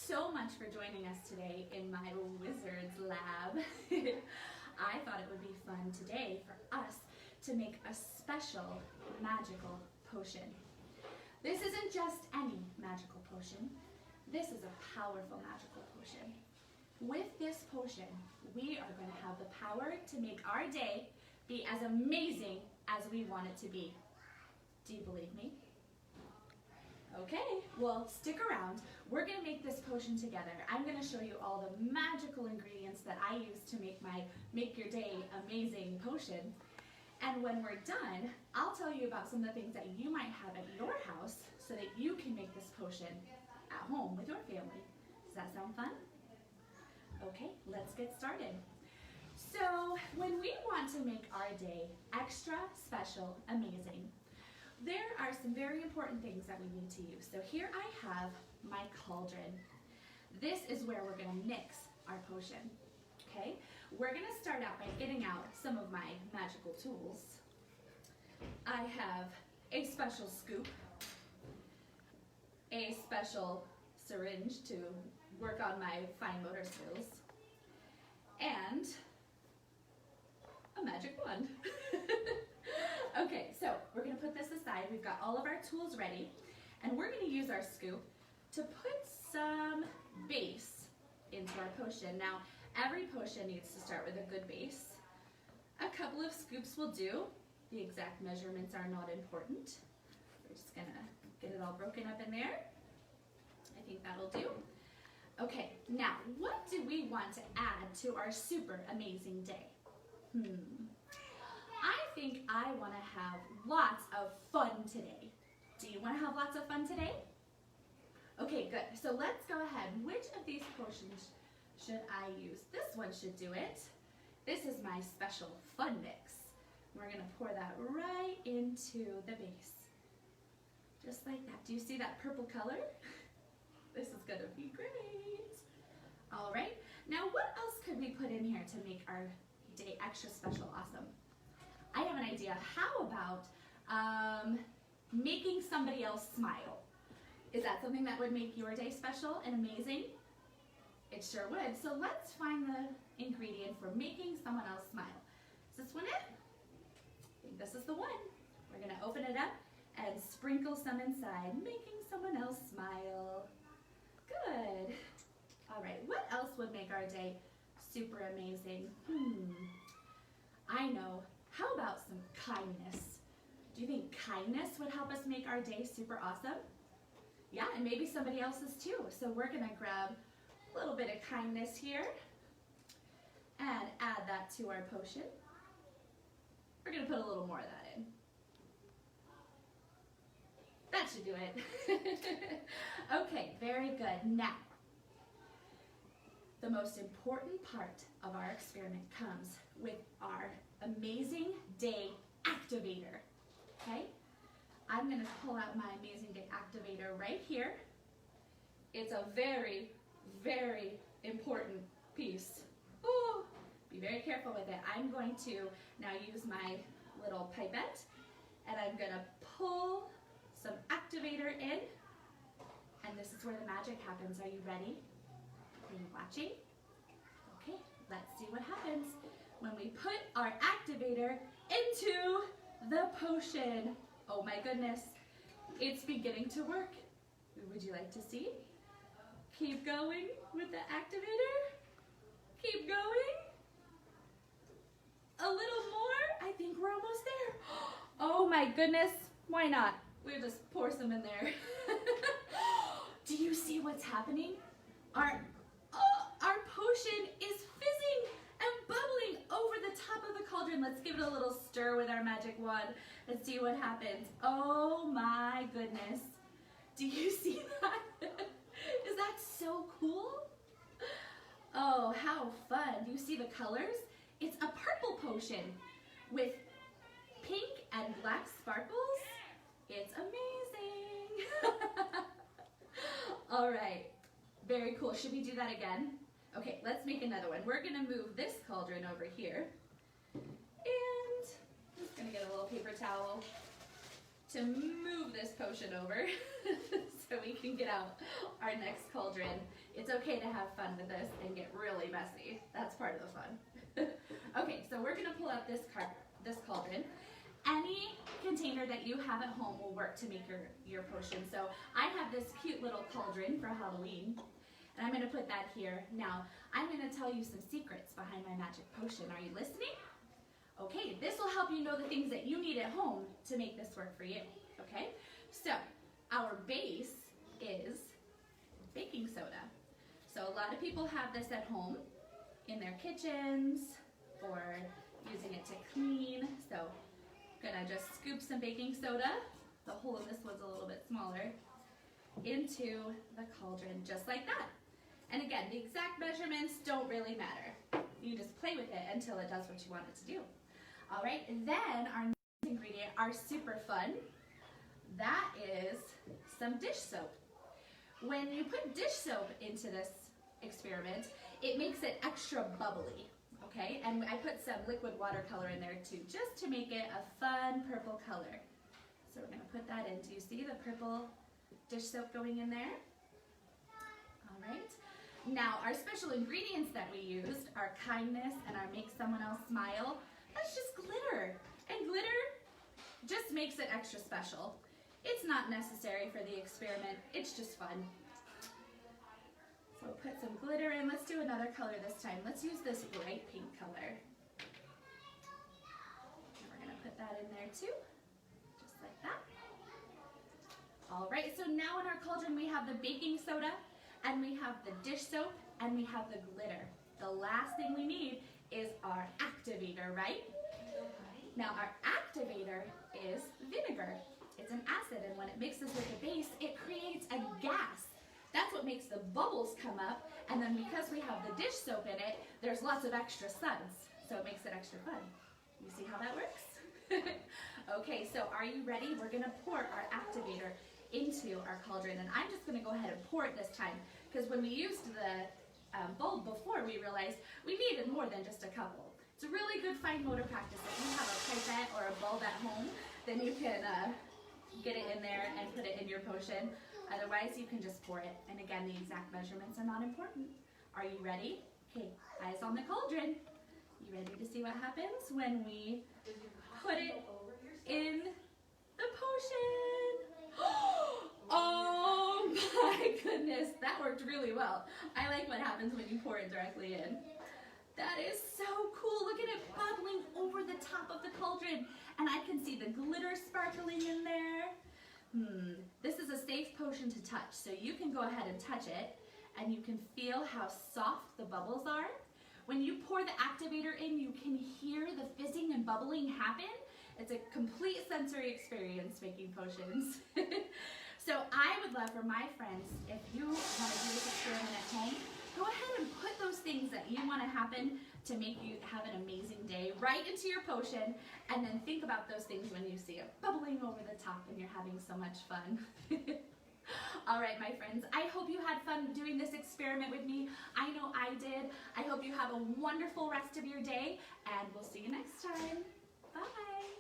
so much for joining us today in my wizard's lab. I thought it would be fun today for us to make a special magical potion. This isn't just any magical potion. This is a powerful magical potion. With this potion, we are going to have the power to make our day be as amazing as we want it to be. Do you believe me? Okay, well, stick around. We're going to make this potion together. I'm going to show you all the magical ingredients that I use to make your day amazing potion. And when we're done, I'll tell you about some of the things that you might have at your house so that you can make this potion at home with your family. Does that sound fun? Okay, let's get started. So when we want to make our day extra special, amazing, there are some very important things that we need to use. So here I have my cauldron. This is where we're going to mix our potion. Okay, we're going to start out by getting out some of my magical tools. I have a special scoop, a special syringe to work on my fine motor skills, and a magic wand. Okay, so we're going to put this aside. We've got all of our tools ready, and we're going to use our scoop to put some base into our potion. Now, every potion needs to start with a good base. A couple of scoops will do. The exact measurements are not important. We're just going to get it all broken up in there. I think that'll do. Okay, now, what do we want to add to our super amazing day? I think I want to have lots of fun today. Do you want to have lots of fun today? Okay, good. So let's go ahead. Which of these potions should I use? This one should do it. This is my special fun mix. We're going to pour that right into the base. Just like that. Do you see that purple color? This is going to be great. All right. Now, what else could we put in here to make our day extra special awesome? I have an idea. How about making somebody else smile? Is that something that would make your day special and amazing? It sure would. So let's find the ingredient for making someone else smile. Is this one it? I think this is the one. We're going to open it up and sprinkle some inside, making someone else smile. Good. All right, what else would make our day super amazing? I know. How about some kindness? Do you think kindness would help us make our day super awesome? Yeah, and maybe somebody else's too. So we're going to grab a little bit of kindness here and add that to our potion. We're going to put a little more of that in. That should do it. Okay, very good. Now, the most important part of our experiment comes with our Amazing Day Activator. Okay? I'm going to pull out my Amazing Day Activator right here. It's a very, very important piece. Ooh, be very careful with it. I'm going to now use my little pipette, and I'm going to pull some activator in, and this is where the magic happens. Are you ready? Are you watching? Okay, let's see what happens when we put our activator into the potion. Oh my goodness, it's beginning to work. Would you like to see? Keep going with the activator. Keep going. A little more. I think we're almost there. Oh my goodness, why not? We'll just pour some in there. Do you see what's happening? Our potion is fizzing and bubbling over the top of the cauldron. Let's give it a little stir with our magic wand and see what happens. Oh my goodness. Do you see that? Is that so cool? Oh, how fun. Do you see the colors? It's a purple potion with pink and black sparkles. It's amazing. All right, very cool. Should we do that again? Okay, let's make another one. We're gonna move this cauldron over here. And I'm just gonna get a little paper towel to move this potion over so we can get out our next cauldron. It's okay to have fun with this and get really messy. That's part of the fun. Okay, so we're gonna pull out this cauldron. Any container that you have at home will work to make your potion. So I have this cute little cauldron for Halloween, and I'm gonna put that here. Now, I'm gonna tell you some secrets behind my magic potion. Are you listening? Okay, this will help you know the things that you need at home to make this work for you, okay? So, our base is baking soda. So a lot of people have this at home in their kitchens or using it to clean. So, gonna just scoop some baking soda, the hole in this one's a little bit smaller, into the cauldron just like that. And again, the exact measurements don't really matter. You just play with it until it does what you want it to do. All right, and then our next ingredient are super fun. That is some dish soap. When you put dish soap into this experiment, it makes it extra bubbly, okay? And I put some liquid watercolor in there too, just to make it a fun purple color. So we're gonna put that in. Do you see the purple dish soap going in there? All right. Now, our special ingredients that we used are kindness and our make someone else smile. That's just glitter. And glitter just makes it extra special. It's not necessary for the experiment. It's just fun. So put some glitter in. Let's do another color this time. Let's use this bright pink color. And we're gonna put that in there too, just like that. All right, so now in our cauldron we have the baking soda, and we have the dish soap, and we have the glitter. The last thing we need is our activator, right? Now our activator is vinegar. It's an acid, and when it mixes with the base, it creates a gas. That's what makes the bubbles come up, and then because we have the dish soap in it, there's lots of extra suds, so it makes it extra fun. You see how that works? Okay, so are you ready? We're gonna pour our activator into our cauldron, and I'm just gonna go ahead and pour it this time, because when we used the bulb before, we realized we needed more than just a couple. It's a really good fine motor practice. If you have a pipette or a bulb at home, then you can get it in there and put it in your potion. Otherwise, you can just pour it. And again, the exact measurements are not important. Are you ready? Okay, eyes on the cauldron. You ready to see what happens when we put it in the potion? Oh my goodness, that worked really well. I like what happens when you pour it directly in. That is so cool. Look at it bubbling over the top of the cauldron. And I can see the glitter sparkling in there. This is a safe potion to touch, so you can go ahead and touch it, and you can feel how soft the bubbles are. When you pour the activator in, you can hear the fizzing and bubbling happen. It's a complete sensory experience making potions. So I would love for my friends, if you want to do this experiment at home, go ahead and put those things that you want to happen to make you have an amazing day right into your potion, and then think about those things when you see it bubbling over the top and you're having so much fun. All right, my friends, I hope you had fun doing this experiment with me. I know I did. I hope you have a wonderful rest of your day, and we'll see you next time. Bye.